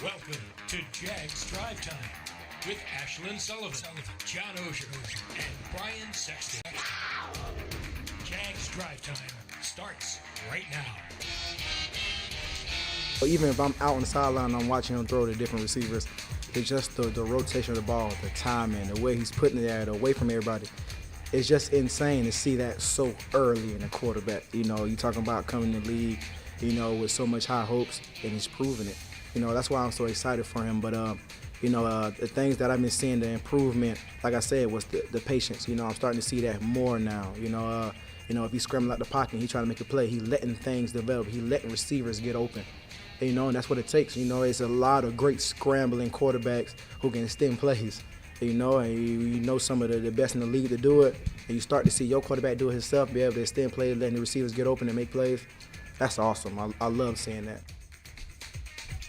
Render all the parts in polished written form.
Welcome to Jags Drive Time with Ashlyn Sullivan, John Oehser, and Brian Sexton. Jags Drive Time starts right now. Even if I'm out on the sideline and I'm watching him throw to different receivers, it's just the rotation of the ball, the timing, the way he's putting it at away from everybody. It's just insane to see that so early in a quarterback. You know, you're talking about coming in the league, you know, with so much high hopes, and he's proving it. You know, that's why I'm so excited for him. But, the things that I've been seeing, the improvement, like I said, was the patience. You know, I'm starting to see that more now. If he's scrambling out the pocket and he's trying to make a play, he's letting things develop. He's letting receivers get open. You know, and that's what it takes. You know, it's a lot of great scrambling quarterbacks who can extend plays. You know, and you know some of the best in the league to do it. And you start to see your quarterback do it himself, be able to extend plays, letting the receivers get open and make plays. That's awesome. I love seeing that.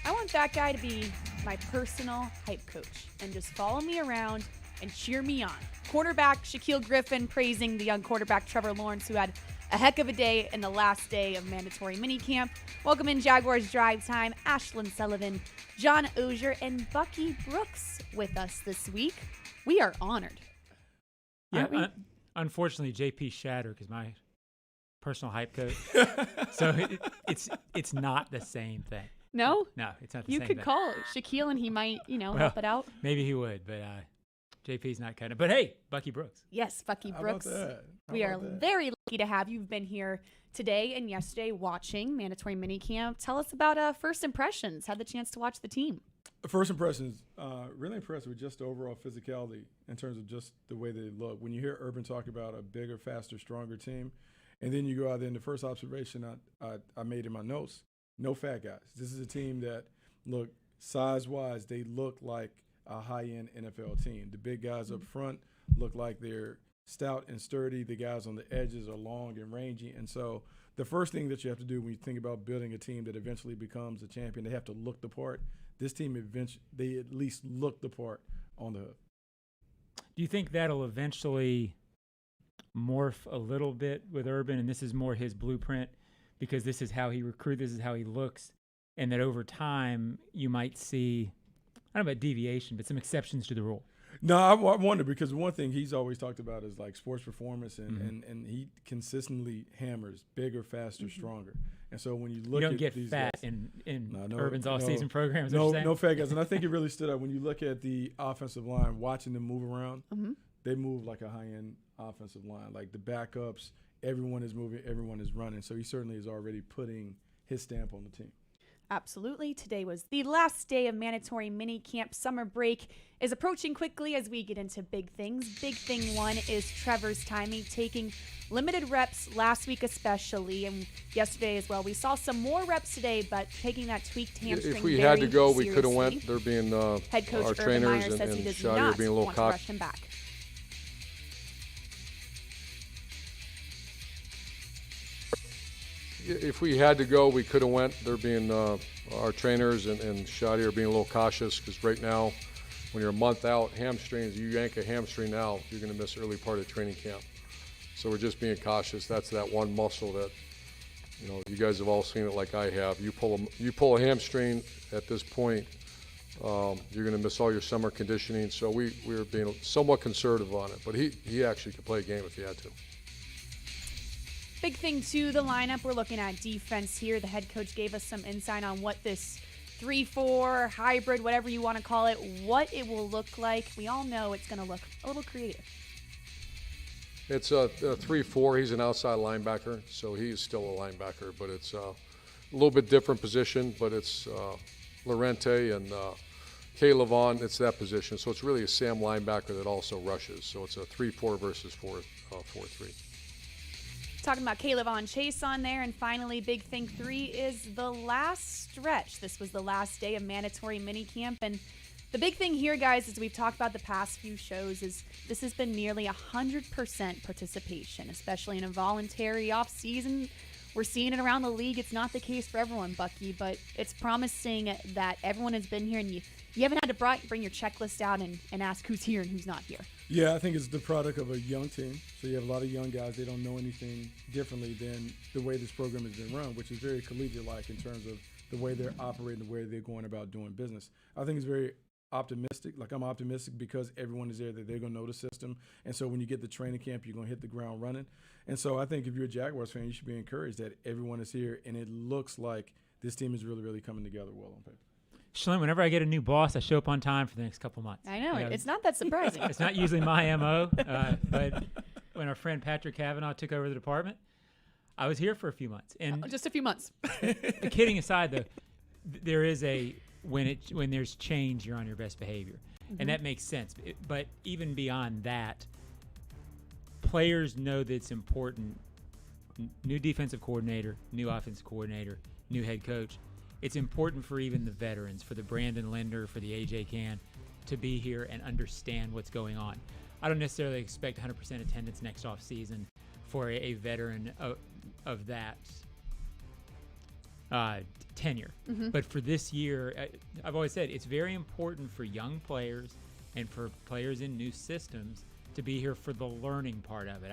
I want that guy to be my personal hype coach and just follow me around and cheer me on. Quarterback Shaquille Griffin praising the young quarterback Trevor Lawrence, who had a heck of a day in the last day of mandatory minicamp. Welcome in Jaguars Drive Time. Ashlyn Sullivan, John Oehser, and Bucky Brooks with us this week. We are honored. Yeah, unfortunately, JP Shatter is my personal hype coach. So it's not the same thing. No? No, it's not the same thing. You could call Shaquille and he might, help it out. Maybe he would, but JP's not cutting it. But hey, Bucky Brooks. Yes, Bucky Brooks. How about that? We are very lucky to have you. You've been here today and yesterday watching mandatory minicamp. Tell us about first impressions. Had the chance to watch the team. First impressions, really impressed with just the overall physicality in terms of just the way they look. When you hear Urban talk about a bigger, faster, stronger team, and then you go out there and the first observation I made in my notes, no fat guys. This is a team that, look, size-wise, they look like a high-end NFL team. The big guys up front look like they're stout and sturdy. The guys on the edges are long and rangy. And so the first thing that you have to do when you think about building a team that eventually becomes a champion, they have to look the part. This team, they at least look the part on the hook. Do you think that'll eventually morph a little bit with Urban, and this is more his blueprint because this is how he recruits, this is how he looks, and that over time you might see, I don't know about deviation, but some exceptions to the rule? No, I wonder because one thing he's always talked about is like sports performance, and he consistently hammers bigger, faster, stronger. And so when you look you don't at get these fat guys, in Urban's off-season programs. No fat guys. And I think it really stood out when you look at the offensive line, watching them move around. Mm-hmm. They move like a high-end offensive line. Like the backups, everyone is moving, everyone is running. So he certainly is already putting his stamp on the team. Absolutely. Today was the last day of mandatory minicamp. Summer break is approaching quickly as we get into big things. Big thing one is Trevor's timing, taking limited reps last week especially, and yesterday as well. We saw some more reps today, but taking that tweaked hamstring If we very had to go, we seriously. could have went. There being Head coach our Urban trainers Meyer says he and does Shadier not being a little want to cocky. rush him back. If we had to go, we could have went. There being our trainers and Shadier being a little cautious because right now, when you're a month out, hamstrings, you yank a hamstring out, you're going to miss early part of training camp. So we're just being cautious. That's that one muscle that, you guys have all seen it like I have. You pull a hamstring at this point, you're going to miss all your summer conditioning. So we were being somewhat conservative on it. But he actually could play a game if he had to. Big thing to the lineup, we're looking at defense here. The head coach gave us some insight on what this 3-4 hybrid, whatever you want to call it, what it will look like. We all know it's going to look a little creative. It's a 3-4. He's an outside linebacker, so he's still a linebacker, but it's a little bit different position, but it's Lorente and K-Levon, it's that position. So it's really a Sam linebacker that also rushes. So it's a 3-4 versus 4-3. Talking about Caleb Chase on there. And finally, big thing 3 is the last stretch. This was the last day of mandatory minicamp. And the big thing here, guys, as we've talked about the past few shows, is this has been nearly 100% participation, especially in a voluntary off-season We're seeing it around the league. It's not the case for everyone, Bucky, but it's promising that everyone has been here and you haven't had to bring your checklist out and ask who's here and who's not here. Yeah, I think it's the product of a young team. So you have a lot of young guys. They don't know anything differently than the way this program has been run, which is very collegiate-like in terms of the way they're operating, the way they're going about doing business. I think it's very optimistic. Like, I'm optimistic because everyone is there, that they're going to know the system. And so when you get the training camp, you're going to hit the ground running. And so I think if you're a Jaguars fan, you should be encouraged that everyone is here, and it looks like this team is really, really coming together well on paper. Ashlyn, whenever I get a new boss, I show up on time for the next couple months. I know. You It's not that surprising. It's not usually my MO, but when our friend Patrick Cavanaugh took over the department, I was here for a few months. And Just a few months. kidding aside, though, there is when there's change, you're on your best behavior. And that makes sense. But even beyond that, players know that it's important. New defensive coordinator, new offensive coordinator, new head coach. It's important for even the veterans, for the Brandon Linder, for the A.J. Cann, to be here and understand what's going on. I don't necessarily expect 100% attendance next off season for a veteran of that tenure. But for this year, I've always said it's very important for young players and for players in new systems to be here for the learning part of it.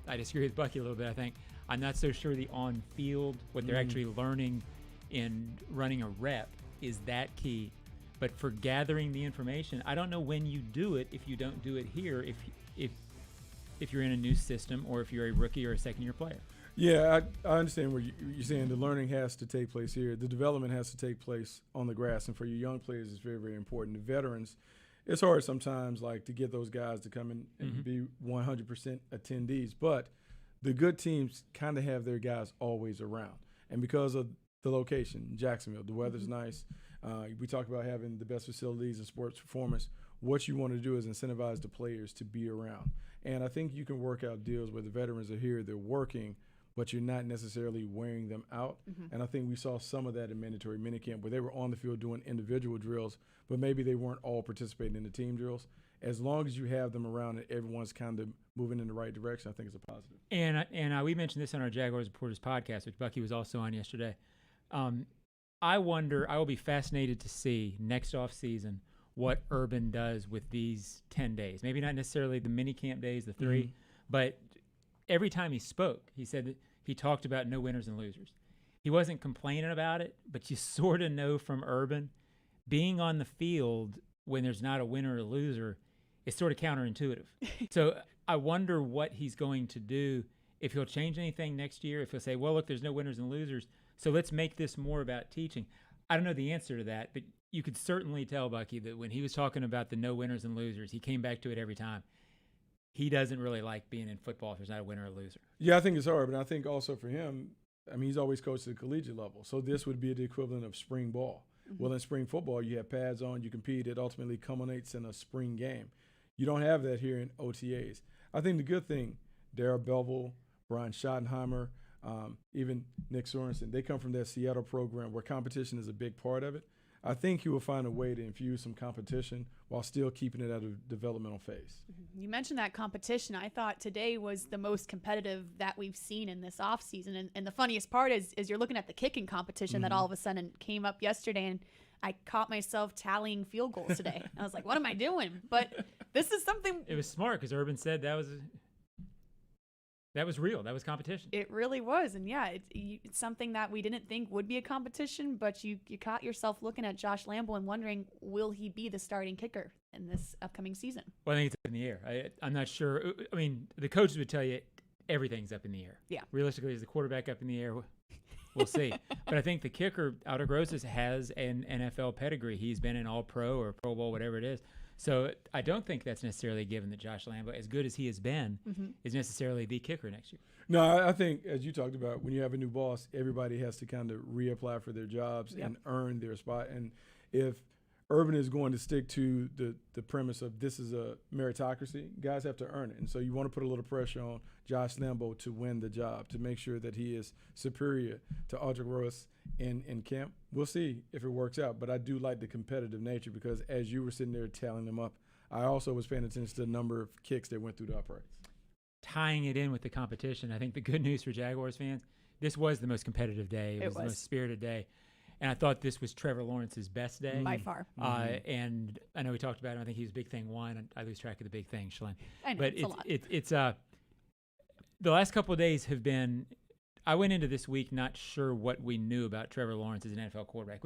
I disagree with Bucky a little bit. I think I'm not so sure the on-field, what they're actually learning in running a rep is that key. But for gathering the information, I don't know when you do it if you don't do it here, if you're in a new system or if you're a rookie or a second-year player. Yeah, I understand what you're saying. The learning has to take place here. The development has to take place on the grass. And for your young players, it's very, very important. The veterans, it's hard sometimes, like, to get those guys to come in and be 100% attendees. But the good teams kind of have their guys always around. And because of the location, Jacksonville, the weather's nice. We talk about having the best facilities and sports performance. What you want to do is incentivize the players to be around. And I think you can work out deals where the veterans are here, they're working, but you're not necessarily wearing them out. And I think we saw some of that in mandatory minicamp where they were on the field doing individual drills, but maybe they weren't all participating in the team drills. As long as you have them around and everyone's kind of moving in the right direction, I think it's a positive. And we mentioned this on our Jaguars Reporters podcast, which Bucky was also on yesterday. I will be fascinated to see next off season what Urban does with these 10 days. Maybe not necessarily the minicamp days, the 3, but every time he spoke, he said that he talked about no winners and losers. He wasn't complaining about it, but you sort of know from Urban, being on the field when there's not a winner or a loser is sort of counterintuitive. So I wonder what he's going to do, if he'll change anything next year, if he'll say, well, look, there's no winners and losers, so let's make this more about teaching. I don't know the answer to that, but you could certainly tell, Bucky, that when he was talking about the no winners and losers, he came back to it every time. He doesn't really like being in football if there's not a winner or loser. Yeah, I think it's hard, but I think also for him, I mean, he's always coached at the collegiate level. So this would be the equivalent of spring ball. Well, in spring football, you have pads on, you compete. It ultimately culminates in a spring game. You don't have that here in OTAs. I think the good thing, Darrell Bevell, Brian Schottenheimer, even Nick Sorensen, they come from that Seattle program where competition is a big part of it. I think he will find a way to infuse some competition while still keeping it at a developmental phase. You mentioned that competition. I thought today was the most competitive that we've seen in this offseason. And the funniest part is you're looking at the kicking competition that all of a sudden came up yesterday, and I caught myself tallying field goals today. I was like, what am I doing? But this is something. It was smart because Urban said that was real. That was competition. It really was. And yeah, it's something that we didn't think would be a competition, but you caught yourself looking at Josh Lambo and wondering, will he be the starting kicker in this upcoming season? Well, I think it's up in the air. I'm not sure. I mean, the coaches would tell you everything's up in the air. Yeah. Realistically, is the quarterback up in the air? We'll see. But I think the kicker, Aldergrosas, has an NFL pedigree. He's been an All-Pro or Pro Bowl, whatever it is. So I don't think that's necessarily given that Josh Lambo, as good as he has been, is necessarily the kicker next year. No, I think, as you talked about, when you have a new boss, everybody has to kind of reapply for their jobs and earn their spot. And if Urban is going to stick to the premise of this is a meritocracy, guys have to earn it. And so you want to put a little pressure on Josh Lambo to win the job, to make sure that he is superior to Aldergrosas in camp. We'll see if it works out, but I do like the competitive nature because as you were sitting there tallying them up, I also was paying attention to the number of kicks that went through the uprights. Tying it in with the competition, I think the good news for Jaguars fans, this was the most competitive day. It was the most spirited day. And I thought this was Trevor Lawrence's best day. By far. And I know we talked about him. I think he was big thing one. And I lose track of the big thing, Ashlyn. I know, but it's a lot. it's the last couple of days have been – I went into this week not sure what we knew about Trevor Lawrence as an NFL quarterback.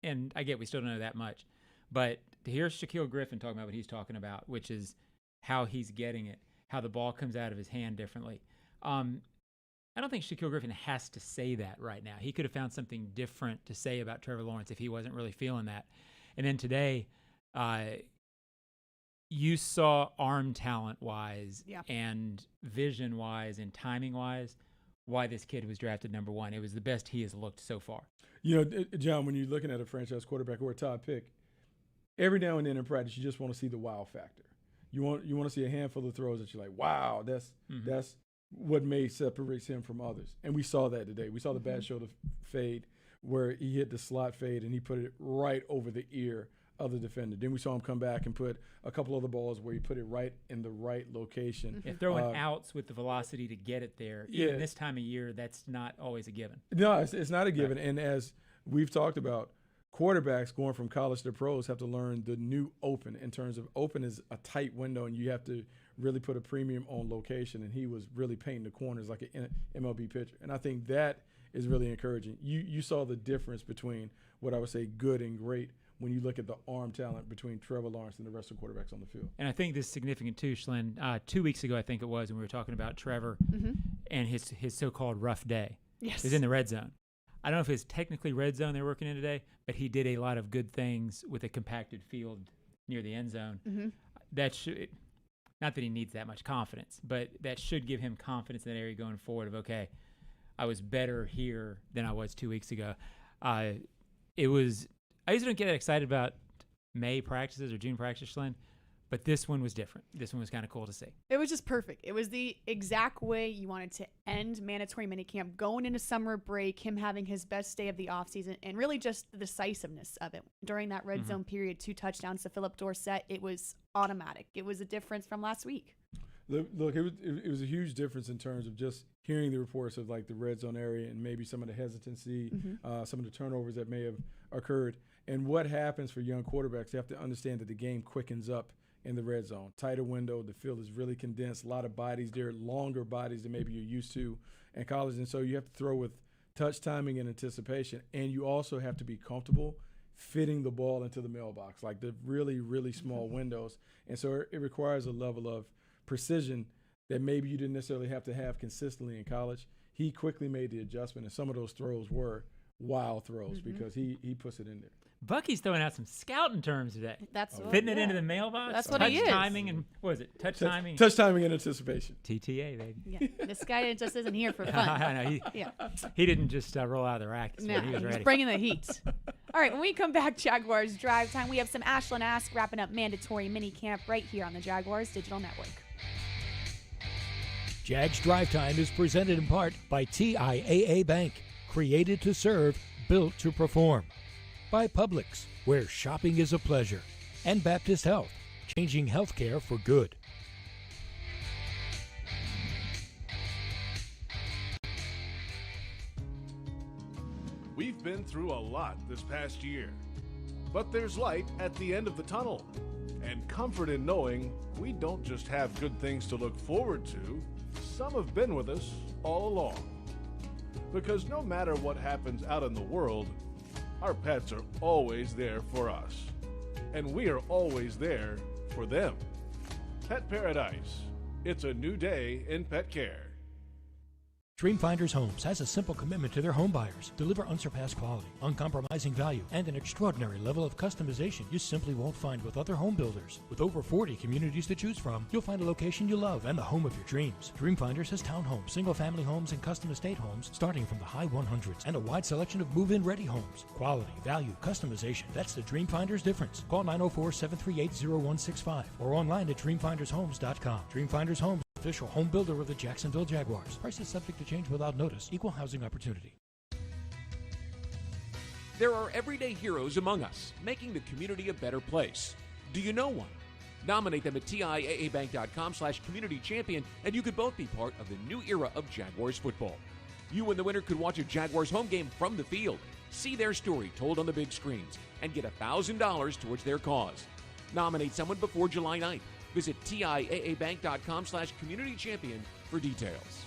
And I get we still don't know that much. But to hear Shaquille Griffin talking about what he's talking about, which is how he's getting it, how the ball comes out of his hand differently. I don't think Shaquille Griffin has to say that right now. He could have found something different to say about Trevor Lawrence if he wasn't really feeling that. And then today, you saw arm talent-wise and vision-wise and timing-wise why this kid was drafted number one. It was the best he has looked so far. You know, John, when you're looking at a franchise quarterback or a top pick, every now and then in practice, you just want to see the wow factor. You want to see a handful of throws that you're like, wow, that's what separates him from others. And we saw that today. We saw the bad shoulder fade where he hit the slot fade and he put it right over the ear of the defender. Then we saw him come back and put a couple other balls where he put it right in the right location. Yeah, throwing outs with the velocity to get it there. Even this time of year, that's not always a given. No, it's not a given. Right. And as we've talked about, quarterbacks going from college to pros have to learn the new open in terms of open is a tight window and you have to really put a premium on location. And he was really painting the corners like an MLB pitcher. And I think that is really encouraging. You saw the difference between what I would say good and great when you look at the arm talent between Trevor Lawrence and the rest of the quarterbacks on the field. And I think this is significant too, Ashlyn. 2 weeks ago, I think it was, when we were talking about Trevor and his so-called rough day. Yes. He was in the red zone. I don't know if it's technically red zone they're working in today, but he did a lot of good things with a compacted field near the end zone. That should, not that he needs that much confidence, but that should give him confidence in that area going forward of, okay, I was better here than I was 2 weeks ago. I usually don't get that excited about May practices or June practices, Ashlyn, but this one was different. This one was kind of cool to see. It was just perfect. It was the exact way you wanted to end mandatory minicamp, going into summer break, him having his best day of the offseason, and really just the decisiveness of it. During that red zone period, 2 touchdowns to Phillip Dorsett, it was automatic. It was a difference from last week. Look, it was a huge difference in terms of just hearing the reports of like the red zone area and maybe some of the hesitancy, some of the turnovers that may have occurred. And what happens for young quarterbacks, you have to understand that the game quickens up in the red zone. Tighter window, the field is really condensed, a lot of bodies there, longer bodies than maybe you're used to in college. And so you have to throw with touch timing and anticipation. And you also have to be comfortable fitting the ball into the mailbox, like the really, really small windows. And so it requires a level of precision that maybe you didn't necessarily have to have consistently in college. He quickly made the adjustment, and some of those throws were wild throws because he puts it in there. Bucky's throwing out some scouting terms today. That's what, fitting it into the mailbox. That's what touch he is. timing and what is it? Touch timing. Touch timing and anticipation. TTA, baby. Yeah, this guy just isn't here for fun. I know. He didn't just roll out of the rack. No, He was ready. he's bringing the heat. All right, when we come back, Jaguars Drive Time, we have some Ashlyn Ask wrapping up mandatory minicamp right here on the Jaguars Digital Network. Jags Drive Time is presented in part by TIAA Bank, created to serve, built to perform. By Publix, where shopping is a pleasure. And Baptist Health, changing healthcare for good. We've been through a lot this past year, but there's light at the end of the tunnel and comfort in knowing we don't just have good things to look forward to. Some have been with us all along. Because no matter what happens out in the world, our pets are always there for us. And we are always there for them. Pet Paradise. It's a new day in pet care. Dreamfinders Homes has a simple commitment to their home buyers. Deliver unsurpassed quality, uncompromising value, and an extraordinary level of customization you simply won't find with other home builders. With over 40 communities to choose from, you'll find a location you love and the home of your dreams. Dreamfinders has townhomes, single-family homes, and custom estate homes starting from the high 100s and a wide selection of move-in ready homes. Quality, value, customization. That's the Dreamfinders difference. Call 904-738-0165 or online at dreamfindershomes.com. Dreamfinders Homes, official home builder of the Jacksonville Jaguars. Prices subject to change without notice. Equal housing opportunity. There are everyday heroes among us, making the community a better place. Do you know one? Nominate them at TIAAbank.com/community champion, and you could both be part of the new era of Jaguars football. You and the winner could watch a Jaguars home game from the field, see their story told on the big screens, and get $1,000 towards their cause. Nominate someone before July 9th. Visit TIAABank.com/communitychampion for details.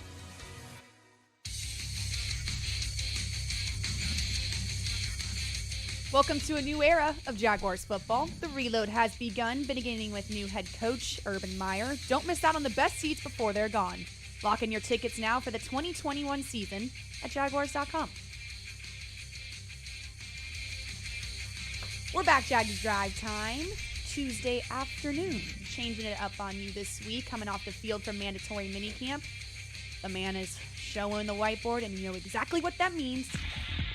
Welcome to a new era of Jaguars football. The reload has beginning with new head coach Urban Meyer. Don't miss out on the best seats before they're gone. Lock in your tickets now for the 2021 season at Jaguars.com. We're back, Jags Drive Time, Tuesday afternoon. Changing it up on you this week, coming off the field from mandatory minicamp. The man is showing the whiteboard, and you know exactly what that means.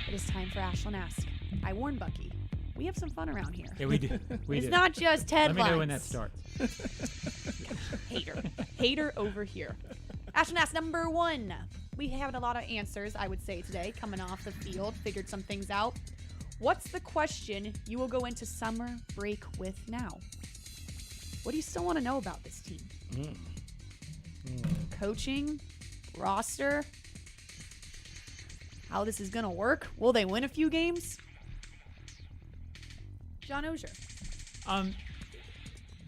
It is time for Ashlyn Ask. I warned Bucky. We have some fun around here. Yeah, we do. It's not just headlines. Let me know when that starts. Hater over here. Ashlyn Ask number 1. We have a lot of answers, I would say, today, coming off the field. Figured some things out. What's the question you will go into summer break with now? What do you still want to know about this team? Coaching? Roster? How this is going to work? Will they win a few games? John Oehser. I'll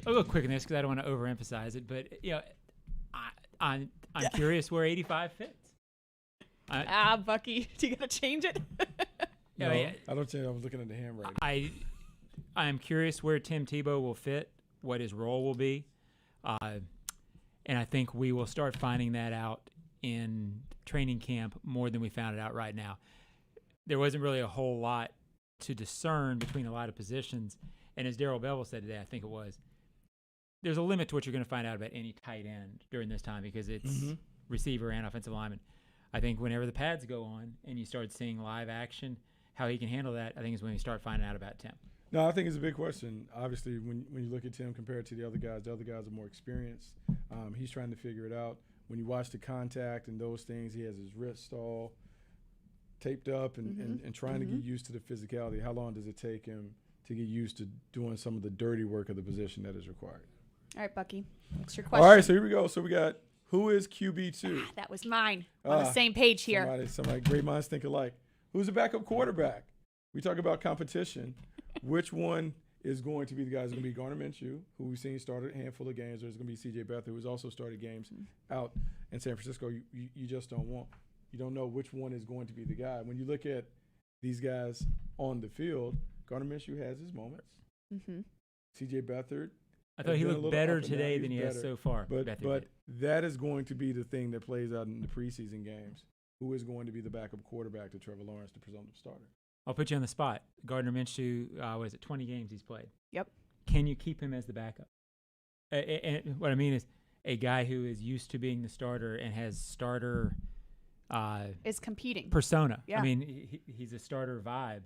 go quick on this because I don't want to overemphasize it, but I'm curious where 85 fits. Bucky, do you got to change it? No, I don't think I was looking at the handwriting. I'm curious where Tim Tebow will fit, what his role will be, and I think we will start finding that out in training camp more than we found it out right now. There wasn't really a whole lot to discern between a lot of positions, and as Darrell Bevel said today, I think it was, there's a limit to what you're going to find out about any tight end during this time because it's receiver and offensive lineman. I think whenever the pads go on and you start seeing live action, how he can handle that, I think is when you start finding out about Tim. No, I think it's a big question. Obviously, when you look at Tim compared to the other guys are more experienced. He's trying to figure it out. When you watch the contact and those things, he has his wrist all taped up and trying to get used to the physicality. How long does it take him to get used to doing some of the dirty work of the position that is required? All right, Bucky. What's your question? All right, so here we go. So we got, who is QB2? That was mine. On the same page here. Somebody, great minds think alike. Who's the backup quarterback? We talk about competition. Which one is going to be the guy? Is it going to be Gardner Minshew, who we've seen started a handful of games, or is it going to be C.J. Beathard, who's also started games out in San Francisco? You just don't want. You don't know which one is going to be the guy. When you look at these guys on the field, Gardner Minshew has his moments. C.J. Beathard. I thought he looked better today than he has so far. But that is going to be the thing that plays out in the preseason games. Who is going to be the backup quarterback to Trevor Lawrence, the presumptive starter? I'll put you on the spot. Gardner Minshew, 20 games he's played? Yep. Can you keep him as the backup? And what I mean is a guy who is used to being the starter and has starter is competing persona. Yeah. I mean, he's a starter vibe.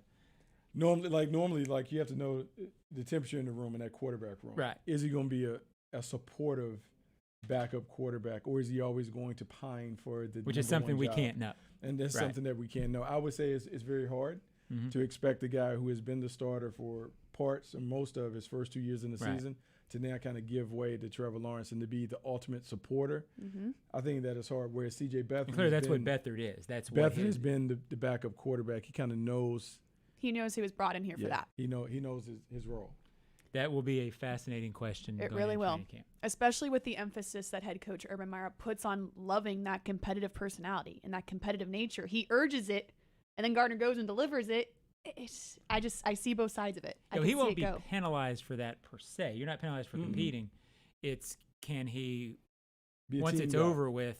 Normally, you have to know the temperature in the room, in that quarterback room. Right. Is he going to be a supportive backup quarterback, or is he always going to pine for the which is something we can't know. And that's something that we can't know. I would say it's very hard to expect a guy who has been the starter for parts and most of his first 2 years in the season to now kind of give way to Trevor Lawrence and to be the ultimate supporter. I think that is hard. Whereas C.J. Beathard, clearly that's what Beathard is. That's Beathard has been the backup quarterback. He kind of knows. He knows he was brought in here for that. He knows his role. That will be a fascinating question. It really will, especially with the emphasis that head coach Urban Meyer puts on loving that competitive personality and that competitive nature. He urges it, and then Gardner goes and delivers it. I see both sides of it. He won't be penalized for that per se. You're not penalized for competing. It's can he, once it's over with,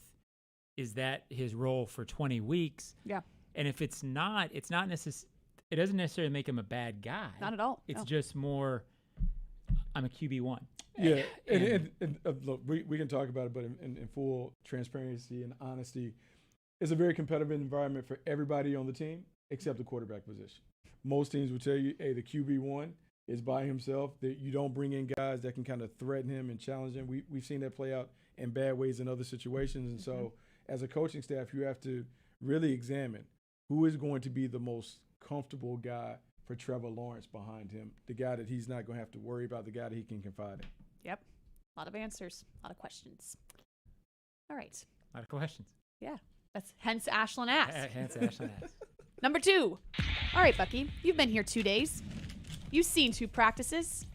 is that his role for 20 weeks? Yeah. And if it's not necessarily. It doesn't necessarily make him a bad guy. Not at all. It's just more, I'm a QB1. Yeah, and look, we can talk about it, but in full transparency and honesty, it's a very competitive environment for everybody on the team except the quarterback position. Most teams will tell you, hey, the QB1 is by himself, that you don't bring in guys that can kind of threaten him and challenge him. We've seen that play out in bad ways in other situations. And so as a coaching staff, you have to really examine who is going to be the most comfortable guy for Trevor Lawrence behind him, the guy that he's not going to have to worry about, the guy that he can confide in. Yep. A lot of answers, a lot of questions. All right. A lot of questions. Yeah. That's hence Ashlyn asked. Hence Ashlyn asked. Number 2. All right, Bucky, you've been here 2 days. You've seen 2 practices.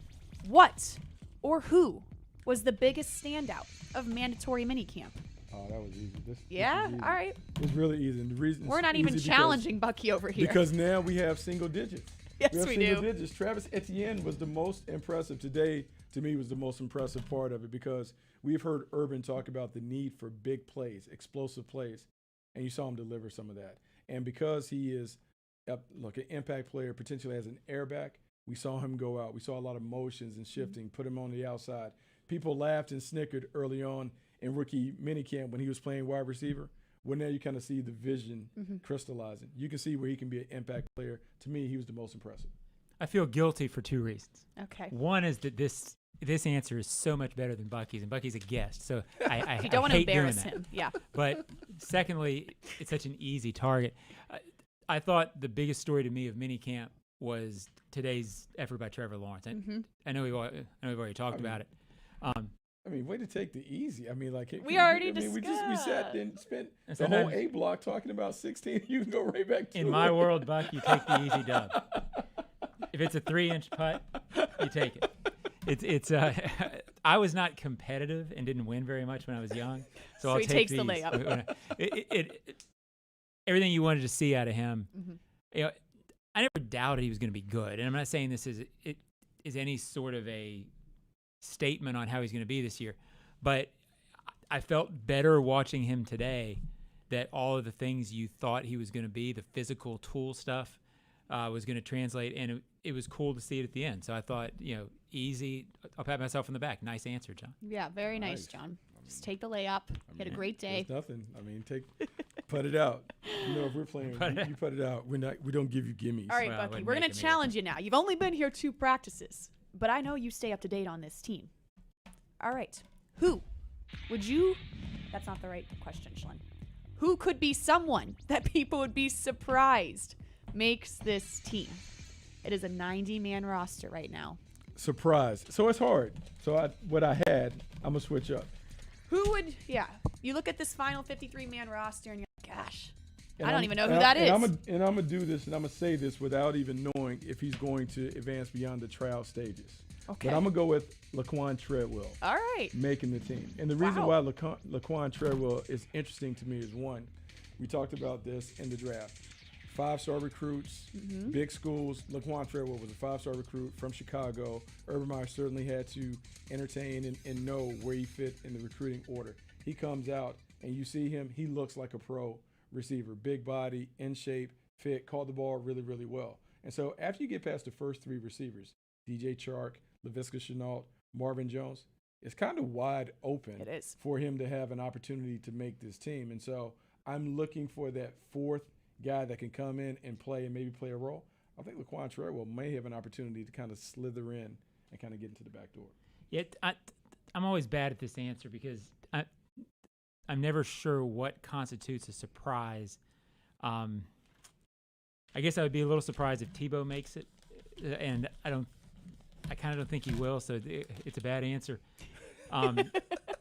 What or who was the biggest standout of mandatory minicamp? Oh, that was easy. This Yeah? is easy. All right. It's really easy. And the reason We're it's not even easy challenging Bucky over here. because now we have single digits. Yes, we have we single do. digits. Travis Etienne was the most impressive today. To me, was the most impressive part of it because we've heard Urban talk about the need for big plays, explosive plays, and you saw him deliver some of that. And because he is, an impact player, potentially as an airback, we saw him go out. We saw a lot of motions and shifting, put him on the outside. People laughed and snickered early on in rookie minicamp when he was playing wide receiver. Well, now you kind of see the vision crystallizing. You can see where he can be an impact player. To me, he was the most impressive. I feel guilty for 2 reasons. Okay. One is that this answer is so much better than Bucky's, and Bucky's a guest, so I You don't want to hate doing embarrass that. him. Yeah. But secondly, it's such an easy target. I thought the biggest story to me of minicamp was today's effort by Trevor Lawrence. I know we've already talked about it. I mean, way to take the easy. I mean, like We already we sat there and spent And the whole sometimes- A block talking about 16. You can go right back to In it. my world, Buck, you take the easy dub. If it's a 3-inch putt, you take it. It's I was not competitive and didn't win very much when I was young, so I'll he take takes the these. layup. Everything you wanted to see out of him. You know, I never doubted he was going to be good, and I'm not saying this is any sort of a statement on how he's going to be this year, but I felt better watching him today that all of the things you thought he was going to be, the physical tool stuff, was going to translate, and it was cool to see it at the end. So I thought, easy. I'll pat myself on the back. Nice answer, John. Yeah, very nice, John. Just take the layup. Get a great day. There's nothing. I mean, put it out. If we're playing, you put it out. We don't give you gimmies. All right, Well, Bucky, wouldn't we're make going to him challenge you now. You've only been here 2 practices, but I know you stay up to date on this team. All right. Who would you – that's not the right question, Ashlyn. Who could be someone that people would be surprised makes this team? It is a 90-man roster right now. Surprise. So it's hard. So what I had, I'm going to switch up. Who would – yeah. You look at this final 53-man roster and you're like, gosh, And I don't I'm- even know who and that I- is. And I'm going to do this, and I'm going to say this without even knowing if he's going to advance beyond the tryout stages. Okay. But I'm going to go with Laquan Treadwell All right. making the team. And the reason Wow. why Laquan Treadwell is interesting to me is, one, we talked about this in the draft. 5-star recruits, big schools. Laquan Treadwell was a 5-star recruit from Chicago. Urban Meyer certainly had to entertain and know where he fit in the recruiting order. He comes out, and you see him, he looks like a pro receiver. Big body, in shape, fit, caught the ball really, really well. And so after you get past the first 3 receivers, DJ Chark, Laviska Shenault, Marvin Jones, it's kind of wide open It is. for him to have an opportunity to make this team. And so I'm looking for that 4th guy that can come in and play and maybe play a role. I think Laquan Treadwell may have an opportunity to kind of slither in and kind of get into the back door. Yet I'm always bad at this answer because I'm never sure what constitutes a surprise. I guess I would be a little surprised if Tebow makes it, and I kind of don't think he will, so it's a bad answer. I'm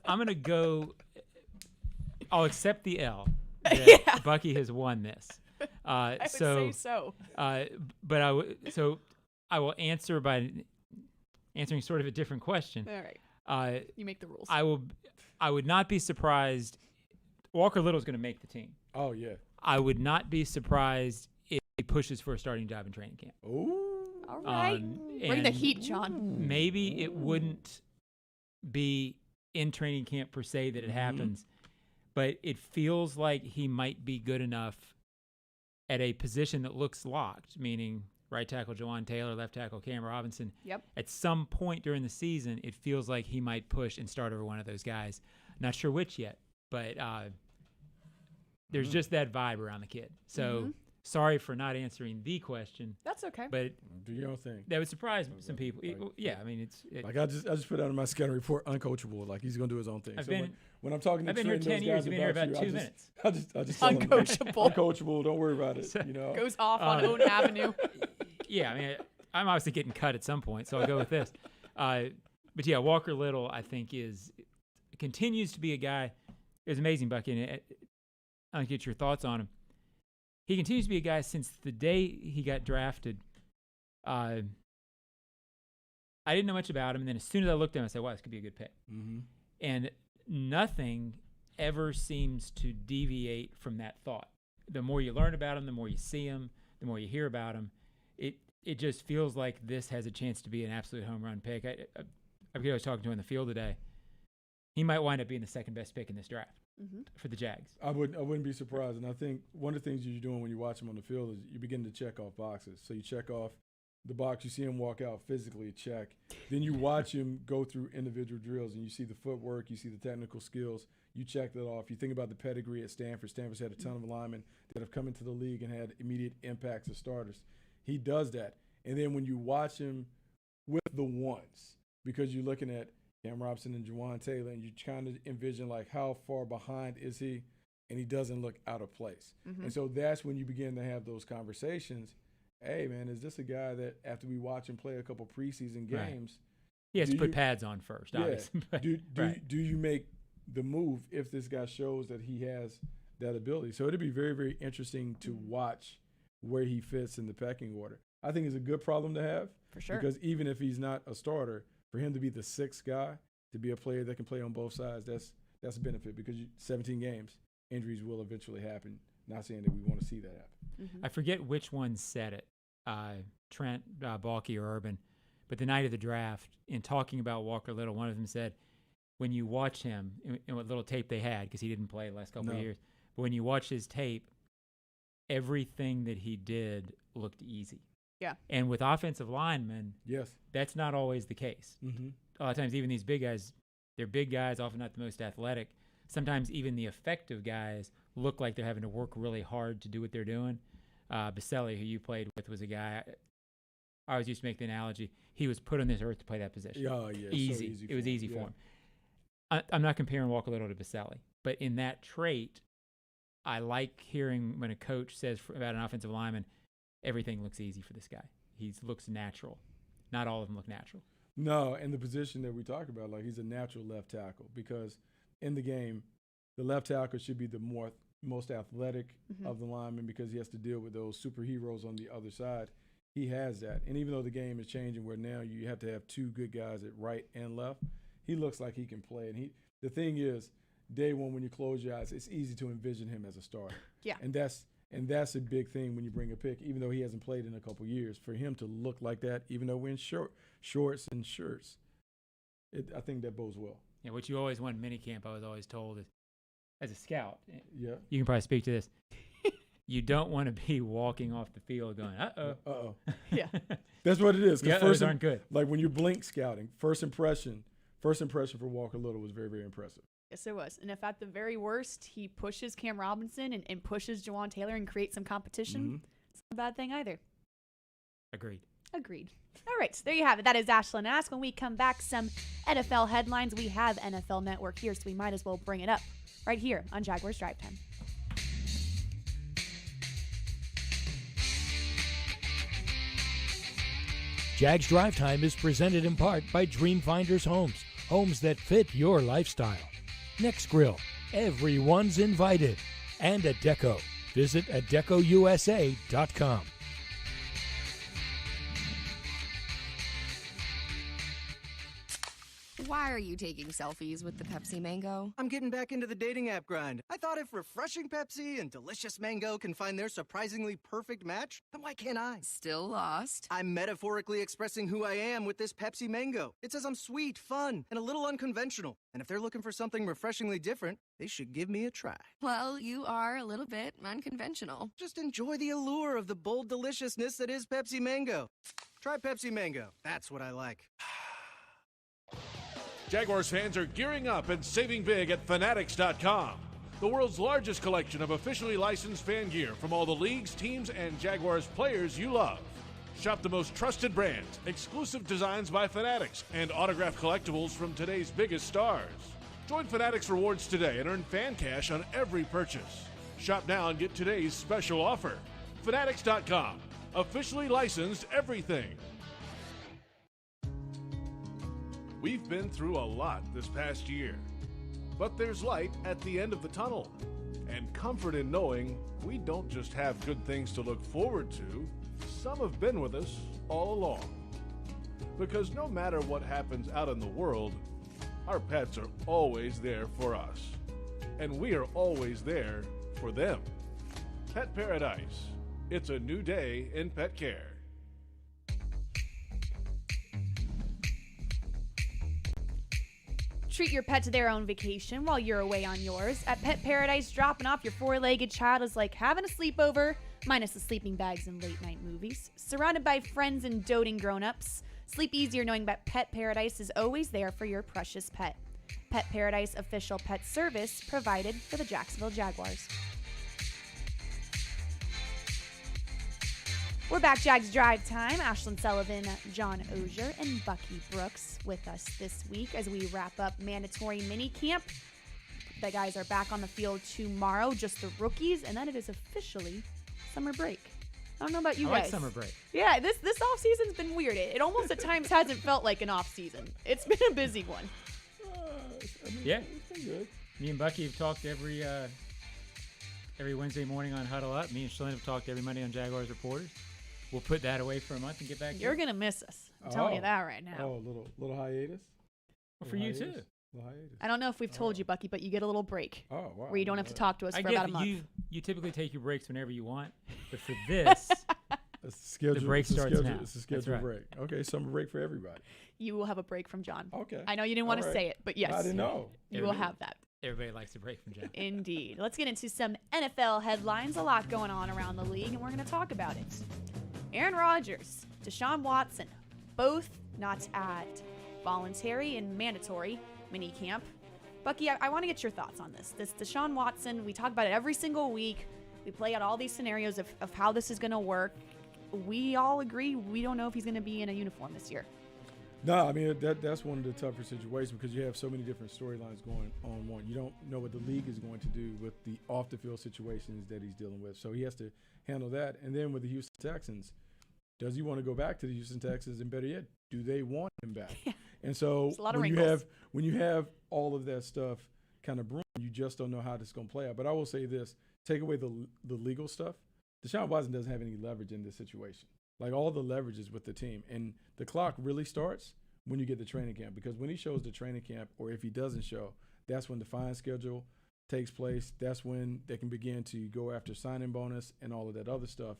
going to go – I'll accept the L that Bucky has won this. I would say so. But I will answer by answering sort of a different question. All right. You make the rules. I would not be surprised. Walker Little's going to make the team. Oh, yeah. I would not be surprised if he pushes for a starting job in training camp. Ooh. All right. Bring the and heat, John. Maybe it wouldn't be in training camp per se that it happens, but it feels like he might be good enough at a position that looks locked, meaning right tackle Jawan Taylor, left tackle Cam Robinson. Yep. At some point during the season, it feels like he might push and start over one of those guys. Not sure which yet, but there's just that vibe around the kid. So sorry for not answering the question. That's okay. But Do your own thing. that would surprise some people. Yeah, I mean, Like I just put out in my scouting report, uncoachable. Like he's gonna do his own thing. I've So been- when I'm talking to I've been here Trent and 10 those years. guys You've been here about you, 2 minutes. I just tell them, Uncoachable. uncoachable. Don't worry about it. Goes off on Owen Avenue. Yeah, I mean, I'm obviously getting cut at some point, so I'll go with this. But yeah, Walker Little, I think, continues to be a guy. It was amazing, Bucky. And I'll get your thoughts on him. He continues to be a guy since the day he got drafted. I didn't know much about him, and then as soon as I looked at him, I said, wow, this could be a good pick. Mm-hmm. And nothing ever seems to deviate from that thought. The more you learn about him, the more you see him, the more you hear about him, it just feels like this has a chance to be an absolute home run pick. I was talking to him in the field today. He might wind up being the second best pick in this draft for the Jags. I wouldn't be surprised. And I think one of the things you're doing when you watch him on the field is you begin to check off boxes. So you check off the box, you see him walk out physically, check. Then you watch him go through individual drills, and you see the footwork, you see the technical skills. You check that off. You think about the pedigree at Stanford. Stanford's had a ton of linemen that have come into the league and had immediate impacts as starters. He does that. And then when you watch him with the ones, because you're looking at Cam Robinson and Juwan Taylor, and you kind of envision, like, how far behind is he, and he doesn't look out of place. And so that's when you begin to have those conversations. Hey, man, is this a guy that after we watch him play a couple preseason games? He has to put pads on first, obviously. Do you make the move if this guy shows that he has that ability? So it'd be very, very interesting to watch where he fits in the pecking order. I think it's a good problem to have. For sure. Because even if he's not a starter, for him to be the sixth guy, to be a player that can play on both sides, that's a benefit, because 17 games, injuries will eventually happen. Not saying that we want to see that happen. I forget which one said it, Trent, Bucky, or Urban, but the night of the draft, in talking about Walker Little, one of them said, when you watch him, and what little tape they had, because he didn't play the last couple of years, but when you watch his tape, everything that he did looked easy. Yeah. And with offensive linemen, that's not always the case. A lot of times, even these big guys, they're big guys, often not the most athletic. Sometimes even the effective guys look like they're having to work really hard to do what they're doing. Baselli, who you played with, was a guy, I always used to make the analogy, he was put on this earth to play that position. Easy. So easy it was easy for him. I'm not comparing Walker Little to Baselli, but in that trait, I like hearing when a coach says about an offensive lineman, everything looks easy for this guy. He looks natural. Not all of them look natural. No, and the position that we talk about, like, he's a natural left tackle, because in the game, the left tackle should be the most athletic of the linemen, because he has to deal with those superheroes on the other side. He has that. And even though the game is changing where now you have to have two good guys at right and left, he looks like he can play. And the thing is, day one, when you close your eyes, it's easy to envision him as a starter. Yeah. And that's a big thing when you bring a pick, even though he hasn't played in a couple years. For him to look like that, even though we're in shorts and shirts, I think that bodes well. Yeah, what you always want in minicamp, I was always told, is as a scout, you can probably speak to this, you don't want to be walking off the field going, uh-oh. Yeah. That's what it is. Yeah, those aren't good. Like when you're blink scouting, first impression for Walker Little was very, very impressive. Yes, it was. And if at the very worst he pushes Cam Robinson and pushes Juwan Taylor and creates some competition, it's not a bad thing either. Agreed. All right, so there you have it. That is Ashlyn Ask. When we come back, some NFL headlines. We have NFL Network here, so we might as well bring it up right here on Jaguars Drive Time. Jags Drive Time is presented in part by Dreamfinders Homes, homes that fit your lifestyle. Next Grill, everyone's invited. And Adecco. Visit ADECOUSA.com. Why are you taking selfies with the Pepsi Mango? I'm getting back into the dating app grind. I thought if refreshing Pepsi and delicious mango can find their surprisingly perfect match, then why can't I? Still lost? I'm metaphorically expressing who I am with this Pepsi Mango. It says I'm sweet, fun, and a little unconventional. And if they're looking for something refreshingly different, they should give me a try. Well, you are a little bit unconventional. Just enjoy the allure of the bold deliciousness that is Pepsi Mango. Try Pepsi Mango. That's what I like. Jaguars fans are gearing up and saving big at Fanatics.com, the world's largest collection of officially licensed fan gear from all the leagues, teams, and Jaguars players you love. Shop the most trusted brands, exclusive designs by Fanatics, and autographed collectibles from today's biggest stars. Join Fanatics Rewards today and earn fan cash on every purchase. Shop now and get today's special offer. Fanatics.com, officially licensed everything. We've been through a lot this past year, But there's light at the end of the tunnel, and comfort in knowing we don't just have good things to look forward to. Some have been with us all along. Because no matter what happens out in the world, our pets are always there for us. And we are always there for them. Pet Paradise. It's a new day in pet care. Treat your pet to their own vacation while you're away on yours. At Pet Paradise, dropping off your four-legged child is like having a sleepover, minus the sleeping bags and late-night movies. Surrounded by friends and doting grown-ups, sleep easier knowing that Pet Paradise is always there for your precious pet. Pet Paradise official pet service provided for the Jacksonville Jaguars. We're back, Jags Drive Time. Ashlyn Sullivan, John Oehser, and Bucky Brooks with us this week as we wrap up mandatory minicamp. The guys are back on the field tomorrow, just the rookies, and then it is officially summer break. I don't know about you guys. I like summer break. Yeah, this off-season's been weird. It almost at times hasn't felt like an off-season. It's been a busy one. Yeah. It's been good. Me and Bucky have talked every Wednesday morning on Huddle Up. Me and Ashlyn have talked every Monday on Jaguars Reporters. We'll put that away for a month and get back. You're going to miss us. I'm telling you that right now. Oh, little hiatus? Well, for you too. Little hiatus. I don't know if we've told you, Bucky, but you get a little break. Oh, wow. Where you don't have to talk to us I for get about a month. You typically take your breaks whenever you want, but for this, the break starts now. It's a scheduled break. Okay, summer break for everybody. You will have a break from John. Okay. I know you didn't want to say it, but yes. I didn't know. You will have that. Everybody likes a break from John. Indeed. Let's get into some NFL headlines. A lot going on around the league, and we're going to talk about it. Aaron Rodgers, Deshaun Watson, both not at voluntary and mandatory minicamp. Bucky, I want to get your thoughts on this. This Deshaun Watson, we talk about it every single week. We play out all these scenarios of how this is going to work. We all agree we don't know if he's going to be in a uniform this year. No, I mean, that's one of the tougher situations because you have so many different storylines going on. One, you don't know what the league is going to do with the off-the-field situations that he's dealing with. So he has to handle that. And then with the Houston Texans, does he want to go back to the Houston Texans? And better yet, do they want him back? Yeah. And so when you have all of that stuff kind of brewing, you just don't know how this is going to play out. But I will say this, take away the legal stuff, Deshaun Watson doesn't have any leverage in this situation. Like, all the leverage is with the team. And the clock really starts when you get the training camp, because when he shows the training camp, or if he doesn't show, that's when the fine schedule takes place. That's when they can begin to go after signing bonus and all of that other stuff.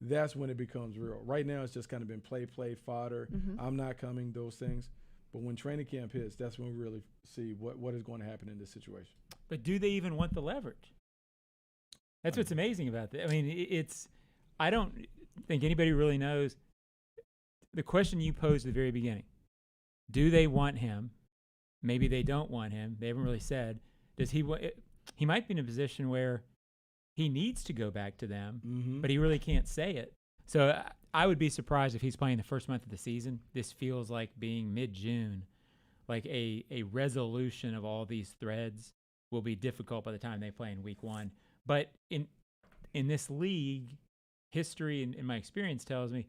That's when it becomes real. Right now, it's just kind of been play, fodder. Mm-hmm. I'm not coming, those things. But when training camp hits, that's when we really see what is going to happen in this situation. But do they even want the leverage? That's what's amazing about that. I mean, I don't think anybody really knows. The question you posed at the very beginning, do they want him? Maybe they don't want him. They haven't really said. Does he might be in a position where he needs to go back to them, mm-hmm. but he really can't say it. So I would be surprised if he's playing the first month of the season. This feels like being mid-June, like a resolution of all these threads will be difficult by the time they play in week one. But in this league, history and my experience tells me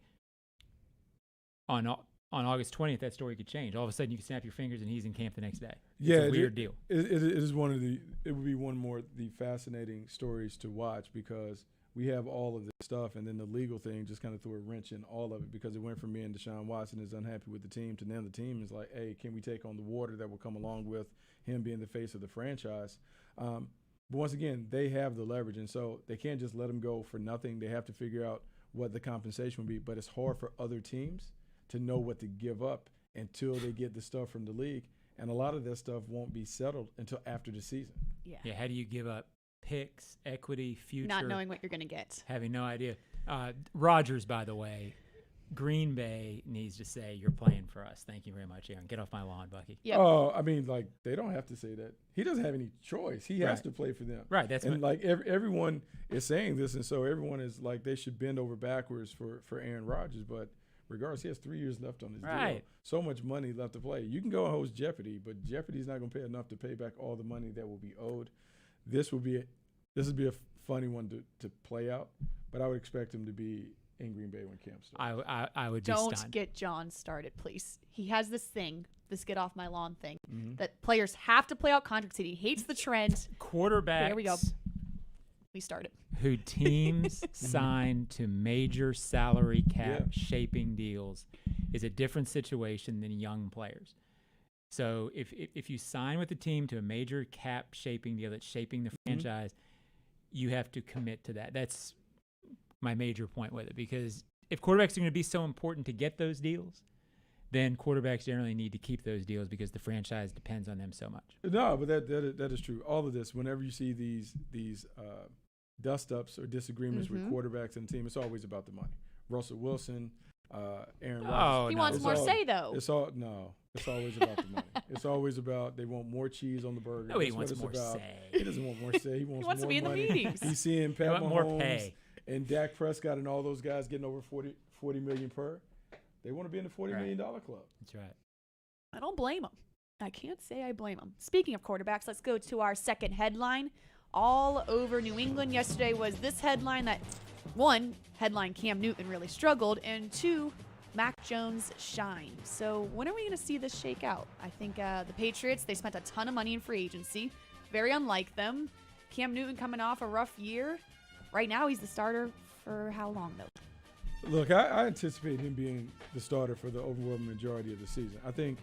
on August 20th, that story could change. All of a sudden, you can snap your fingers and he's in camp the next day. It's a weird deal. It would be one more of the fascinating stories to watch, because we have all of this stuff, and then the legal thing just kind of threw a wrench in all of it, because it went from being Deshaun Watson is unhappy with the team to now the team is like, hey, can we take on the water that will come along with him being the face of the franchise? But once again, they have the leverage, and so they can't just let him go for nothing. They have to figure out what the compensation will be, but it's hard for other teams to know what to give up until they get the stuff from the league, and a lot of that stuff won't be settled until after the season. Yeah. How do you give up picks, equity, future? Not knowing what you're going to get. Having no idea. Rodgers, by the way, Green Bay needs to say, you're playing for us. Thank you very much, Aaron. Get off my lawn, Bucky. Yep. Oh, I mean, like, they don't have to say that. He doesn't have any choice. He has to play for them. Right. That's and like everyone is saying this, and so everyone is like they should bend over backwards for Aaron Rodgers, but regardless, he has 3 years left on his deal. So much money left to play. You can go and host Jeopardy, but Jeopardy's not going to pay enough to pay back all the money that will be owed. This would be a funny one to play out, but I would expect him to be in Green Bay when camp starts. I would be Don't stunned. get John started, please. He has this get off my lawn thing, that players have to play out contracts. He hates the trend. Quarterbacks. Here we go. We started. Who teams sign to major salary cap shaping deals is a different situation than young players. So if you sign with the team to a major cap shaping deal that's shaping the franchise, you have to commit to that. That's my major point with it, because if quarterbacks are going to be so important to get those deals, then quarterbacks generally need to keep those deals because the franchise depends on them so much. No, but that is true. All of this, whenever you see these dust-ups or disagreements with quarterbacks and the team, it's always about the money. Russell Wilson, Aaron Rodgers. He wants more say, though. It's always about the money. It's always about they want more cheese on the burger. Nobody wants more say. He doesn't want more say. He wants more to be in the money. meetings. He's seeing Pat Mahomes more pay. and Dak Prescott and all those guys getting over 40 million per. They want to be in the $40 million club. That's right. I don't blame him. I can't say I blame him. Speaking of quarterbacks, let's go to our second headline. All over New England yesterday was this headline that, one, headline Cam Newton really struggled, and two, Mac Jones shined. So when are we going to see this shake out? I think the Patriots, they spent a ton of money in free agency. Very unlike them. Cam Newton coming off a rough year. Right now he's the starter for how long, though? Look, I anticipate him being the starter for the overwhelming majority of the season. I think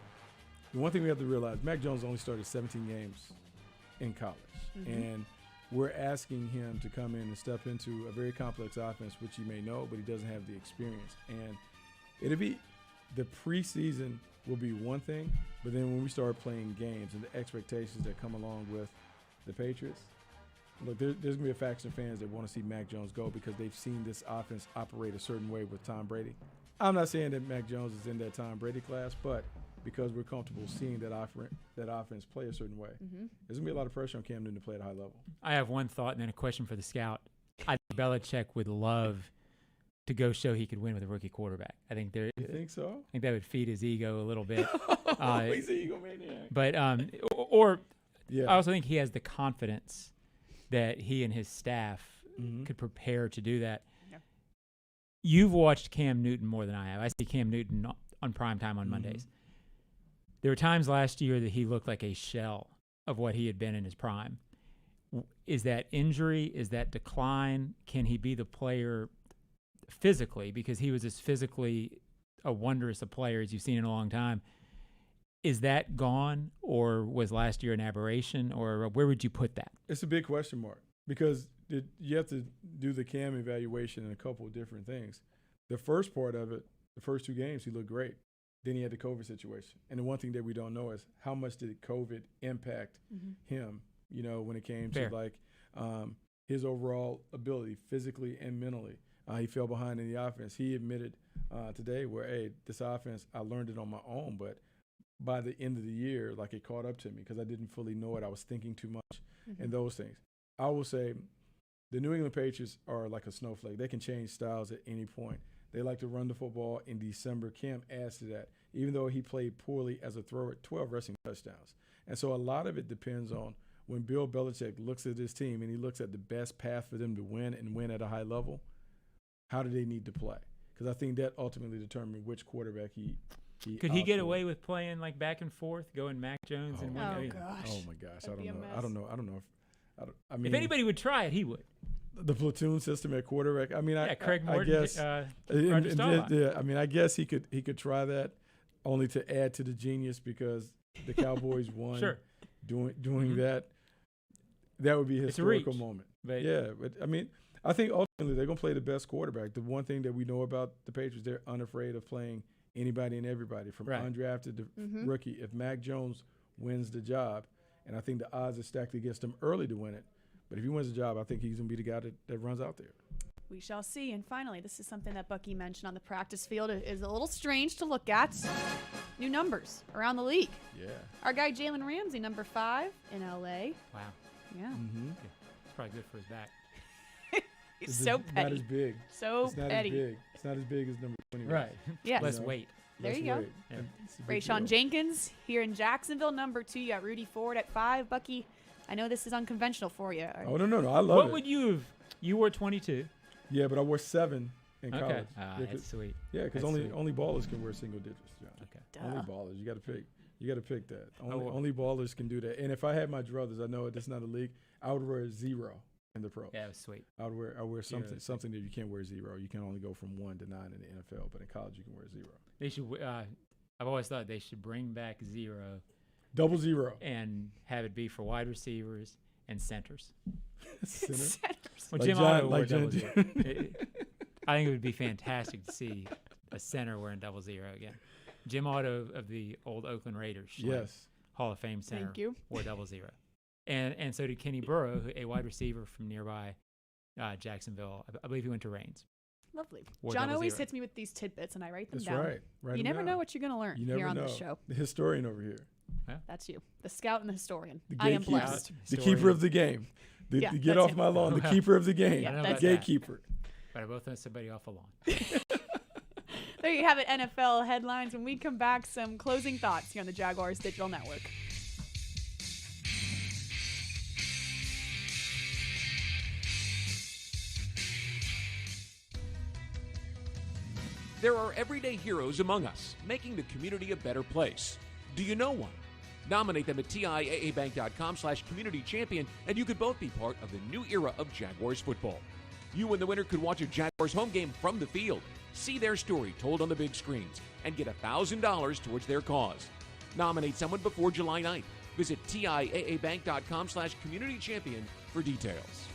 the one thing we have to realize, Mac Jones only started 17 games in college. And we're asking him to come in and step into a very complex offense, which he may know, but he doesn't have the experience. And it'll be the preseason will be one thing, but then when we start playing games and the expectations that come along with the Patriots, look, there's going to be a faction of fans that want to see Mac Jones go because they've seen this offense operate a certain way with Tom Brady. I'm not saying that Mac Jones is in that Tom Brady class, but because we're comfortable seeing that offense play a certain way, there's going to be a lot of pressure on Cam Newton to play at a high level. I have one thought and then a question for the scout. I think Belichick would love to go show he could win with a rookie quarterback. I think You think so? I think that would feed his ego a little bit. He's an egomaniac. But I also think he has the confidence that he and his staff could prepare to do that. Yeah. You've watched Cam Newton more than I have. I see Cam Newton on primetime on Mondays. There were times last year that he looked like a shell of what he had been in his prime. Is that injury? Is that decline? Can he be the player physically? Because he was as physically a wondrous a player as you've seen in a long time. Is that gone, or was last year an aberration, or where would you put that? It's a big question mark because you have to do the Cam evaluation in a couple of different things. The first part of it, the first 2 games, he looked great. Then he had the COVID situation. And the one thing that we don't know is how much did COVID impact him, when it came to his overall ability physically and mentally. He fell behind in the offense. He admitted today this offense, I learned it on my own, but by the end of the year, it caught up to me because I didn't fully know it. I was thinking too much and those things. I will say the New England Patriots are like a snowflake. They can change styles at any point. They like to run the football in December. Cam adds to that, even though he played poorly as a thrower, 12 rushing touchdowns. And so a lot of it depends on when Bill Belichick looks at his team and he looks at the best path for them to win and win at a high level, how do they need to play? Because I think that ultimately determines which quarterback he could he get away with playing back and forth, going Mac Jones and gosh. Oh my gosh, That'd be a mess. I don't know. If anybody would try it, he would. The platoon system at quarterback. Craig Morton. I guess. I guess he could try that, only to add to the genius because the Cowboys won. Sure. Doing that would be a historical moment. But I think ultimately they're gonna play the best quarterback. The one thing that we know about the Patriots, they're unafraid of playing anybody and everybody from undrafted to rookie. If Mac Jones wins the job, and I think the odds are stacked against him early to win it. But if he wins the job, I think he's going to be the guy that runs out there. We shall see. And finally, this is something that Bucky mentioned on the practice field. It is a little strange to look at. New numbers around the league. Yeah. Our guy Jalen Ramsey, number 5 in L.A. Wow. Yeah. It's probably good for his back. He's so petty. Not as big. So petty. It's not as big as number 20. Right. Yeah. Less weight. There you go. Yeah. Rayshon Jenkins here in Jacksonville, number 2. You got Rudy Ford at 5. Bucky, I know this is unconventional for you. Oh, no. I love it. What would you have? You wore 22. Yeah, but I wore 7 in Okay. college. That's sweet. Yeah, because only ballers can wear single digits, John. Okay. Only ballers. You got to pick that. well. Only ballers can do that. And if I had my druthers, I know it's not a league, I would wear 0 in the pros. Yeah, it was sweet. I wear something 0. that you can't wear 0. You can only go from 1 to 9 in the NFL, but in college you can wear 0. They should. I've always thought they should bring back 0, Double 0, and have it be for wide receivers and centers. Center. Well, Like Jim John- Otto wore like John- double 0. I think it would be fantastic to see a center wearing 00 again. Jim Otto of the old Oakland Raiders, Yes. Hall of Fame center, Thank you. wore 00. And so did Kenny Burrow, a wide receiver from nearby Jacksonville. I believe he went to Reigns. Lovely. Or John 00. always hits me with these tidbits, and I write them That's down. right. Write You them never down. know what you're going to learn You never here on know. this show. The historian over here. That's you, the scout and the historian. The I am gatekeeper. blessed. The keeper of the game. Yeah, Get that's off him. my lawn. The Well, keeper of the game. Yeah, I know that's the about that. gatekeeper. But I both know somebody off the lawn. There you have it, NFL headlines. When we come back, some closing thoughts here on the Jaguars Digital Network. There are everyday heroes among us, making the community a better place. Do you know one? Nominate them at TIAABank.com/community champion, and you could both be part of the new era of Jaguars football. You and the winner could watch a Jaguars home game from the field, see their story told on the big screens, and get $1,000 towards their cause. Nominate someone before July 9th. Visit TIAABank.com/community champion for details.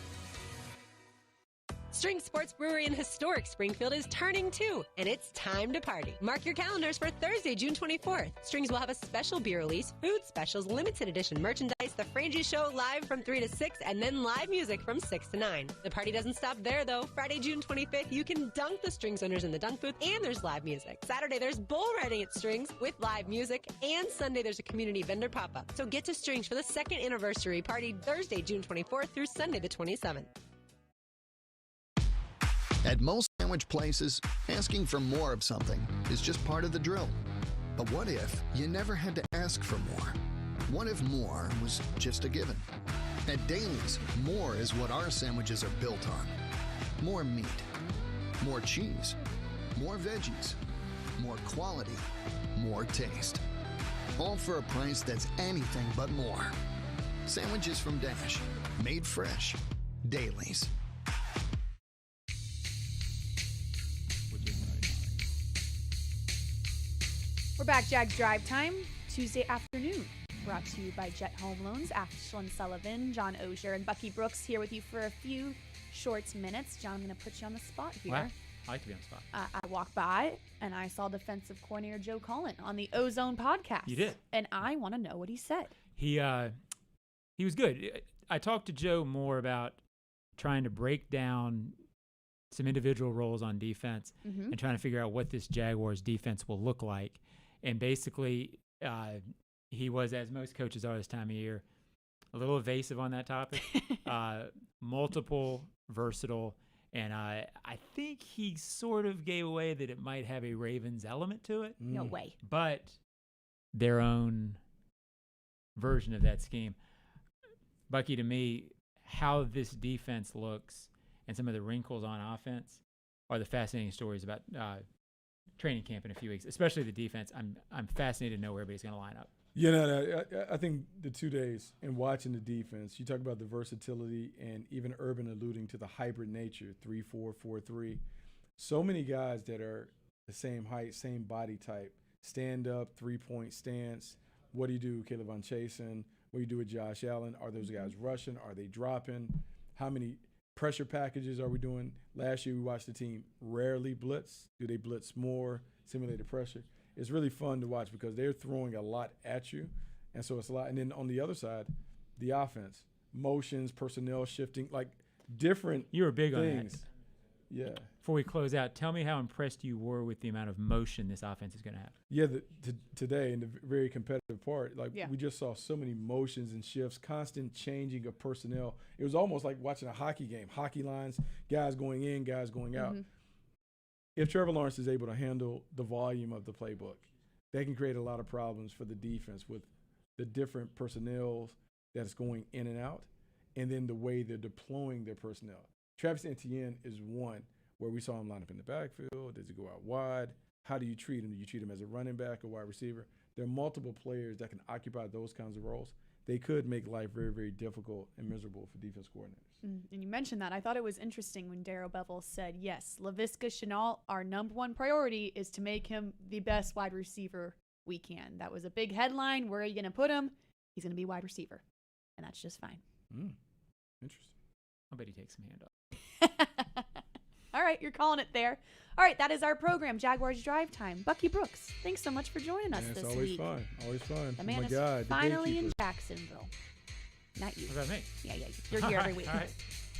String Sports Brewery in historic Springfield is turning 2, and it's time to party. Mark your calendars for Thursday, June 24th. Strings will have a special beer release, food specials, limited edition merchandise, the Frangie Show live from 3 to 6, and then live music from 6 to 9. The party doesn't stop there, though. Friday, June 25th, you can dunk the Strings owners in the dunk booth, and there's live music. Saturday, there's bull riding at Strings with live music, and Sunday, there's a community vendor pop-up. So get to Strings for the 2nd anniversary party Thursday, June 24th through Sunday the 27th. At most sandwich places, asking for more of something is just part of the drill. But what if you never had to ask for more? What if more was just a given? At Daly's, more is what our sandwiches are built on. More meat, more cheese, more veggies, more quality, more taste. All for a price that's anything but more. Sandwiches from Dash, made fresh. Daly's. We're back, Jags Drive Time, Tuesday afternoon. Brought to you by Jet Home Loans, Ashlyn Sullivan, John Oehser, and Bucky Brooks here with you for a few short minutes. John, I'm going to put you on the spot here. Wow. I like to be on the spot. I walked by and I saw defensive coordinator Joe Cullen on the Ozone podcast. You did? And I want to know what he said. He was good. I talked to Joe more about trying to break down some individual roles on defense and trying to figure out what this Jaguars defense will look like. And basically, he was, as most coaches are this time of year, a little evasive on that topic. Multiple, versatile, and I think he sort of gave away that it might have a Ravens element to it. No way. But their own version of that scheme. Bucky, to me, how this defense looks and some of the wrinkles on offense are the fascinating stories about training camp in a few weeks, especially the defense. I'm fascinated to know where everybody's going to line up. You know, I think the 2 days and watching the defense, you talk about the versatility and even Urban alluding to the hybrid nature, 3-4, 4-3. So many guys that are the same height, same body type, stand up, 3-point stance. What do you do, Caleb Von Chasen? What do you do with Josh Allen? Are those guys rushing? Are they dropping? How many pressure packages are we doing? Last year we watched the team rarely blitz. Do they blitz more, simulated pressure? It's really fun to watch because they're throwing a lot at you, and so it's a lot. And then on the other side, the offense, motions, personnel shifting, like different You were big things. on that. Yeah. Before we close out, tell me how impressed you were with the amount of motion this offense is going to have. Yeah, today in the very competitive part, Yeah. we just saw so many motions and shifts, constant changing of personnel. It was almost like watching a hockey game, hockey lines, guys going in, guys going out. If Trevor Lawrence is able to handle the volume of the playbook, they can create a lot of problems for the defense with the different personnel that's going in and out, and then the way they're deploying their personnel. Travis Etienne is one where we saw him line up in the backfield. Does he go out wide? How do you treat him? Do you treat him as a running back or wide receiver? There are multiple players that can occupy those kinds of roles. They could make life very, very difficult and miserable for defense coordinators. And you mentioned that. I thought it was interesting when Darrell Bevel said, yes, Laviska Shenault, our number one priority is to make him the best wide receiver we can. That was a big headline. Where are you going to put him? He's going to be wide receiver. And that's just fine. Interesting. I bet he takes some handoff. All right, you're calling it there. All right, that is our program, Jaguars Drive Time. Bucky Brooks, thanks so much for joining us this week. It's always fun. The man is finally in Jacksonville. Not you. What about me? Yeah, you're here every week. All right.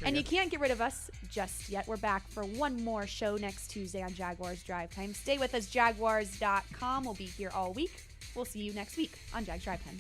And you can't get rid of us just yet. We're back for one more show next Tuesday on Jaguars Drive Time. Stay with us, Jaguars.com. We'll be here all week. We'll see you next week on Jags Drive Time.